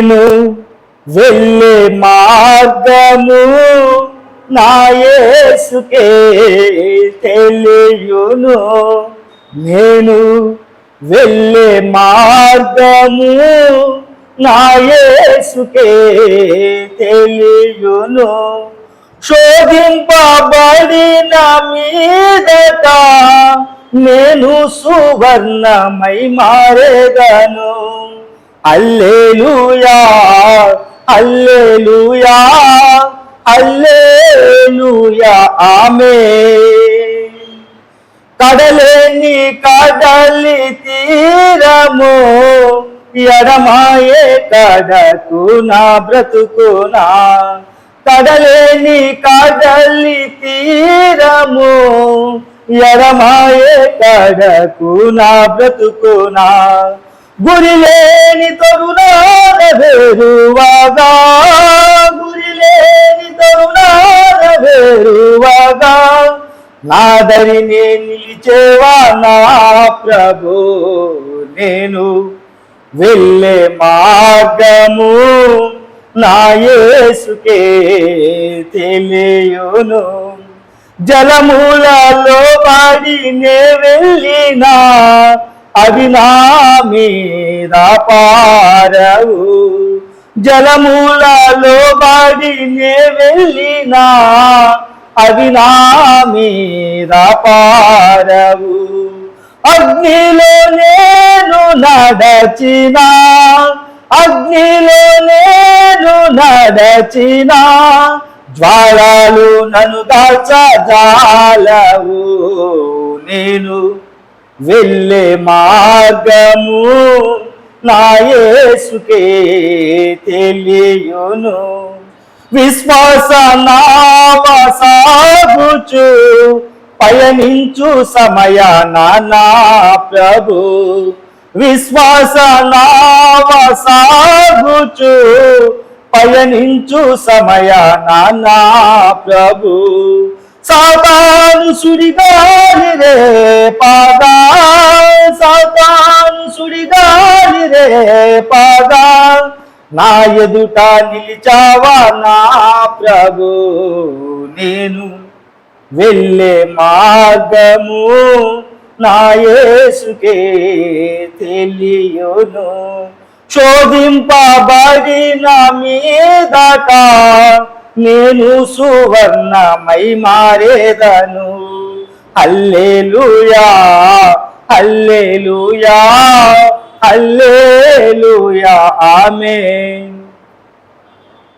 నేను వెళ్ళే మార్గము నా యేసుకే తెలియును. నేను వెళ్ళే మార్గము నా యేసుకే తెలియును. శోధింపబడిన మీదట నేను సువర్ణమై మారేదను. హల్లెలూయా హల్లెలూయా హల్లెలూయా ఆమేన్. కడలేని కడలి తీరము ఎడమాయే కడకు నా బ్రతుకునా. కడలేని కడలి తీరము ఎడమాయే కడకు నా బ్రతుకునా. గురిలేని తరుణాల వేరువాగా, గురిలేని తరుణాల వేరువాగా నాదరినే నిలిచేవా నా ప్రభు. నేను వెళ్ళే మార్గము నా యేసుకే తెలియును. జలమూలలో పడి నే వెళ్ళినా అవి నా మీద పారవు. జలమూలలో పడి నే వెళ్ళినా అవి నా మీద పారవు. అగ్నిలో నేను నడచినా, అగ్నిలో నేను నడచినా జ్వాలలు నన్ను కాల్చజాలవు. నేను వెళ్ళే మార్గము నా యేసుకే తెలియును. విశ్వాస నావ సాగుచు పయనించు సమయాన నా ప్రభు. విశ్వాస నావ సాగుచు పయనించు సమయాన నా ప్రభు. సాతాను సుడిగాలి రేపగా, సాతాను సుడిగాలి రేపగా నా ఎదుట నిలిచావా నా ప్రభు. నేను వెళ్ళే మార్గము నా యేసుకే తెలియును. శోధింపబడిన మీదట నేను సువర్ణమై మారేదను. హల్లెలూయా హల్లెలూయా హల్లెలూయా ఆమేన్.